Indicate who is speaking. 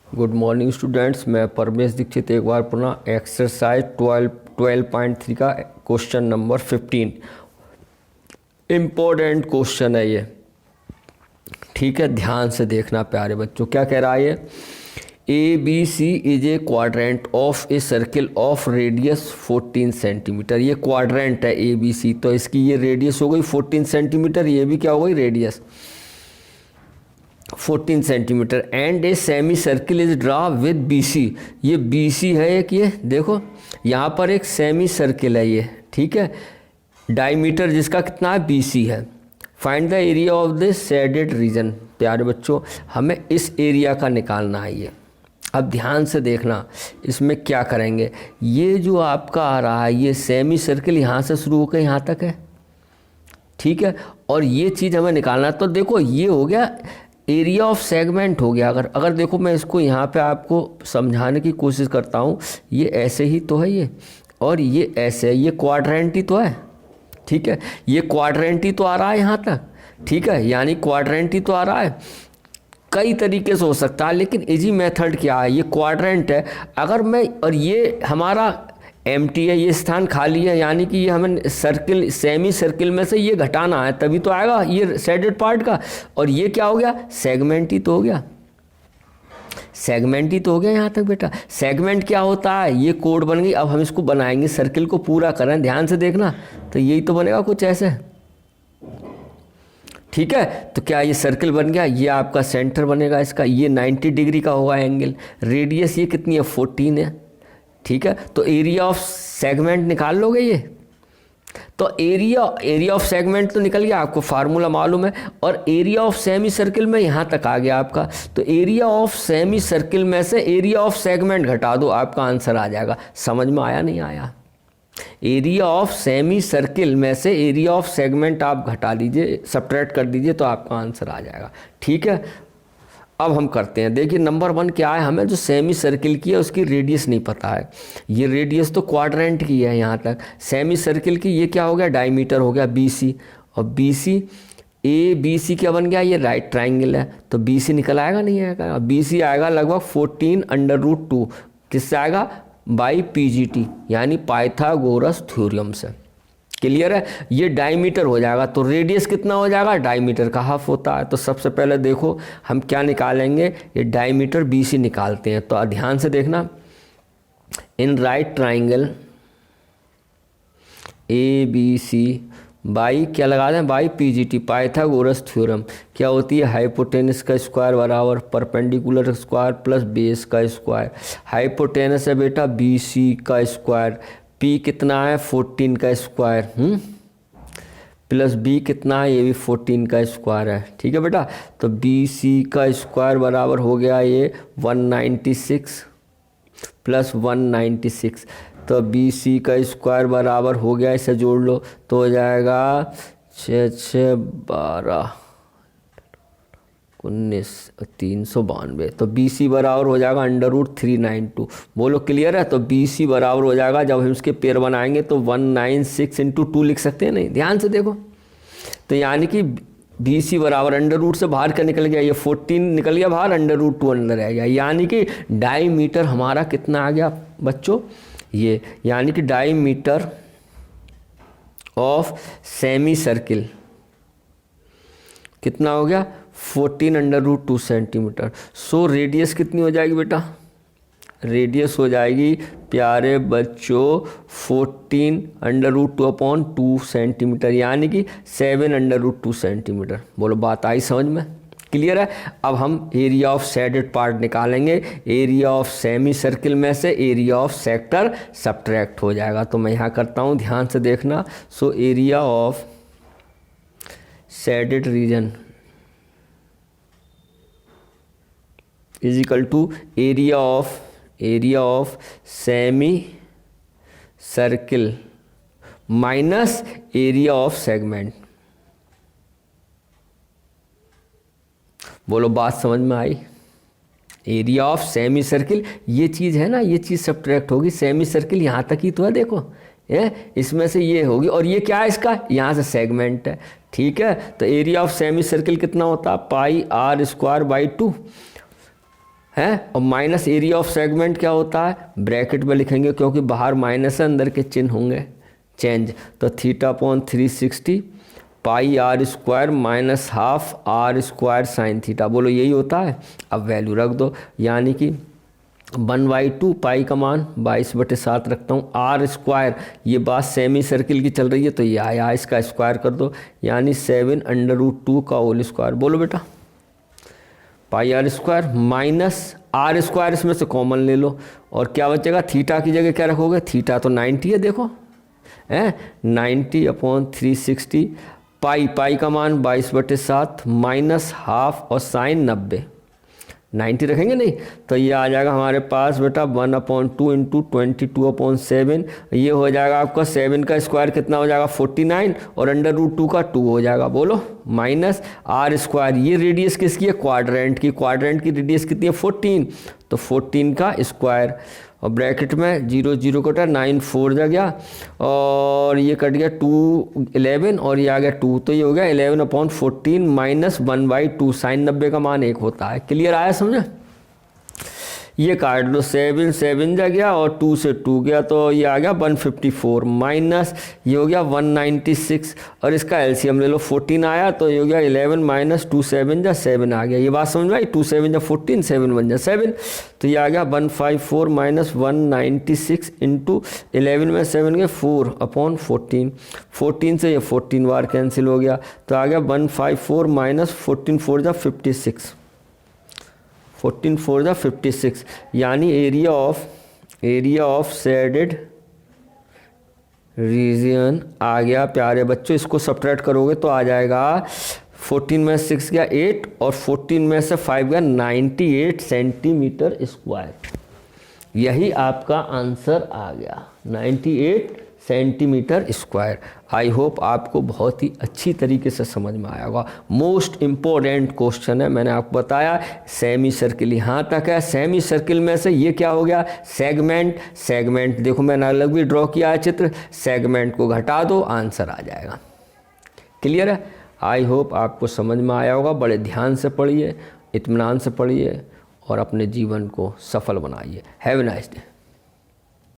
Speaker 1: Good morning students, मैं परमेश दीक्षित एक बार पुनः एक्सरसाइज 12.3 का क्वेश्चन नंबर 15 इम्पोर्टेंट क्वेश्चन है ये। ठीक है, ध्यान से देखना प्यारे बच्चों। क्या कह रहा है ये? A B C is a quadrant of a circle of radius 14 centimetre. ये क्वाड्रेंट है ए बी सी, तो इसकी ये रेडियस हो गई 14 सेंटीमीटर, ये भी क्या हो गई radius 14 centimetre. And a semi circle is draw with B C. ये बी सी है एक, ये देखो यहाँ पर एक सेमी सर्किल है ये, ठीक है, डायमीटर जिसका कितना है बी सी है। Find the area of this shaded region. प्यारे बच्चों, हमें इस एरिया का निकालना है ये। अब ध्यान से देखना, इसमें क्या करेंगे। ये जो आपका आ रहा है ये सेमी सर्किल यहाँ से शुरू होकर यहाँ तक है, ठीक है, और ये चीज़ हमें निकालना है। तो देखो ये हो गया एरिया ऑफ सेगमेंट हो गया। अगर देखो मैं इसको यहाँ पे आपको समझाने की कोशिश करता हूँ, ये ऐसे ही तो है ये, और ये ऐसे है, ये क्वाड्रेंट ही तो है, ठीक है, ये क्वाड्रेंट ही तो आ रहा है यहाँ तक, ठीक है, यानी क्वाड्रेंट ही तो आ रहा है। कई तरीके से हो सकता है, लेकिन इजी मेथड क्या है, ये क्वाड्रेंट है। अगर मैं, और ये हमारा एम्प्टी है, ये स्थान खाली है, यानी कि ये हमें सर्किल सेमी सर्किल में से ये घटाना है, तभी तो आएगा ये शेडेड पार्ट का। और ये क्या हो गया, सेगमेंट ही तो हो गया, सेगमेंट ही तो हो गया यहाँ तक बेटा। सेगमेंट क्या होता है, ये कोड बन गई। अब हम इसको बनाएंगे, सर्किल को पूरा करें, ध्यान से देखना, तो यही तो बनेगा कुछ ऐसे, ठीक है। तो क्या ये सर्किल बन गया, ये आपका सेंटर बनेगा इसका, ये 90 डिग्री का होगा एंगल, रेडियस ये कितनी है 14 है, ठीक है। तो एरिया ऑफ सेगमेंट निकाल लोगे ये, तो एरिया ऑफ सेगमेंट तो निकल गया, आपको फार्मूला मालूम है। और एरिया ऑफ सेमी सर्किल में यहाँ तक आ गया आपका, तो एरिया ऑफ सेमी सर्किल में से एरिया ऑफ सेगमेंट घटा दो, आपका आंसर आ जाएगा। समझ में आया नहीं आया? एरिया ऑफ सेमी सर्किल में से एरिया ऑफ सेगमेंट आप घटा दीजिए, सब्ट्रैक्ट कर दीजिए, तो आपका आंसर आ जाएगा, ठीक है। अब हम करते हैं, देखिए नंबर 1 क्या है, हमें जो सेमी सर्किल की है उसकी रेडियस नहीं पता है। ये रेडियस तो क्वाड्रेंट की है यहाँ तक, सेमी सर्किल की ये क्या हो गया, डायमीटर हो गया BC, और BC ए बी सी क्या बन गया, ये राइट ट्राइंगल है, तो BC निकल आएगा नहीं आएगा, BC आएगा लगभग 14√2, किससे आएगा, बाई PGT, यानी पाइथागोरस थ्योरम से। क्लियर है? ये डायमीटर हो जाएगा, तो रेडियस कितना हो जाएगा, डायमीटर का हाफ होता है। तो सबसे पहले देखो हम क्या निकालेंगे, ये डायमीटर BC निकालते हैं। तो ध्यान से देखना, in right triangle ABC by क्या लगा दें, बाई PGT, पाइथागोरस थ्योरम। क्या होती है, हाइपोटेनस का स्क्वायर बराबर परपेंडिकुलर स्क्वायर प्लस बेस का स्क्वायर। हाइपोटेनस है बेटा BC का स्क्वायर, P कितना है 14 का स्क्वायर, प्लस B कितना है, ये भी 14 का स्क्वायर है, ठीक है बेटा। तो BC का स्क्वायर बराबर हो गया ये 196 प्लस 196, तो BC का स्क्वायर बराबर हो गया, इसे जोड़ लो तो हो जाएगा 6 6 12 19 392, तो BC बराबर हो जाएगा √392। बोलो क्लियर है? तो BC बराबर हो जाएगा, जब हम इसके पेयर बनाएंगे तो 196 × 2 लिख सकते हैं, नहीं, ध्यान से देखो। तो यानी कि BC बराबर √ से बाहर का निकल गया, ये 14 निकल गया बाहर, √2 अंदर आ गया, यानी कि डायमीटर हमारा कितना आ गया बच्चों, ये यानी कि डायमीटर ऑफ सेमी सर्किल कितना हो गया, 14√2 सेंटीमीटर। सो रेडियस कितनी हो जाएगी बेटा, रेडियस हो जाएगी प्यारे बच्चों 14√2/2 सेंटीमीटर, यानी कि 7√2 सेंटीमीटर। बोलो बात आई समझ में? क्लियर है? अब हम एरिया ऑफ शेडेड पार्ट निकालेंगे, एरिया ऑफ सेमी सर्किल में से एरिया ऑफ सेक्टर सब्ट्रैक्ट हो जाएगा। तो मैं यहाँ करता हूँ, ध्यान से देखना। So area of shaded region is equal to area of semi circle minus area of segment. बोलो बात समझ में आई? एरिया ऑफ सेमी सर्किल ये चीज़ है ना, ये चीज़ सब्ट्रैक्ट होगी, सेमी सर्किल यहाँ तक ही तो है, देखो इसमें से ये होगी, और ये क्या है इसका, यहाँ से सेगमेंट है, ठीक है। तो एरिया ऑफ सेमी सर्किल कितना होता है, πr²/2, है, और माइनस एरिया ऑफ सेगमेंट क्या होता है, ब्रैकेट में लिखेंगे क्योंकि बाहर माइनस है, अंदर के चिन्ह होंगे चेंज। तो theta upon 360 pi are square minus half r square sine theta. बोलो यही होता है। अब वैल्यू रख दो, यानी कि 1/2 पाई का मान 22/7 रखता हूँ। आर स्क्वायर, ये बात सेमी सर्किल की चल रही है तो ये आया, इसका स्क्वायर कर दो, यानी 7/2 का होल स्क्वायर। बोलो बेटा pi are square minus R square, इसमें से कॉमन ले लो और क्या बचेगा, थीटा की जगह क्या रखोगे, थीटा तो 90 है, देखो है 90/360 पाई का मान 22/7 माइनस हाफ और साइन 90 रखेंगे नहीं तो ये आ जाएगा हमारे पास बेटा 1/2 इंटू 22/7। ये हो जाएगा आपका 7 का स्क्वायर कितना हो जाएगा 49 और √2 का 2 हो जाएगा। बोलो माइनस आर स्क्वायर, ये रेडियस किसकी है, क्वाड्रेंट की। क्वाड्रेंट की रेडियस कितनी है 14, तो 14 का स्क्वायर और ब्रैकेट में 0 0 कटा 9 4 जा गया और ये कट गया 2 11 और ये आ गया 2, तो ये हो गया 11/14 माइनस 1/2 साइन 90 का मान 1 होता है। क्लियर आया समझे। ये काट लो, 7 7 जा गया और 2 से 2 गया तो ये आ गया 154 माइनस ये हो गया 196 और इसका एलसीएम ले लो 14 आया तो ये हो गया 11 माइनस 2 7 जा 7 आ गया। ये बात समझ में आई, 2 7 जा 14 7 1 जा 7 तो ये आ गया 154 माइनस 196 इंटू 11 में 7 गए 4/14। 14 से ये 14 बार कैंसिल हो गया तो आ गया 154 माइनस 14 4 जा 56, 14 4 जा 56, यानी एरिया ऑफ शेडेड रीजन आ गया। प्यारे बच्चों इसको सब्ट्रैक्ट करोगे तो आ जाएगा 14 में 6 गया 8 और 14 में से 5 गया 98 सेंटीमीटर स्क्वायर। यही आपका आंसर आ गया 98 सेंटीमीटर स्क्वायर। आई होप आपको बहुत ही अच्छी तरीके से समझ में आया होगा। मोस्ट इम्पोर्टेंट क्वेश्चन है, मैंने आपको बताया सेमी सर्किल यहाँ तक है। सेमी सर्किल में से ये क्या हो गया, सेगमेंट देखो मैंने अलग भी ड्रॉ किया है चित्र, सेगमेंट को घटा दो आंसर आ जाएगा। क्लियर है। आई होप आपको समझ में आया होगा। बड़े ध्यान से पढ़िए, इत्मीनान से पढ़िए और अपने जीवन को सफल बनाइए। Have a nice day.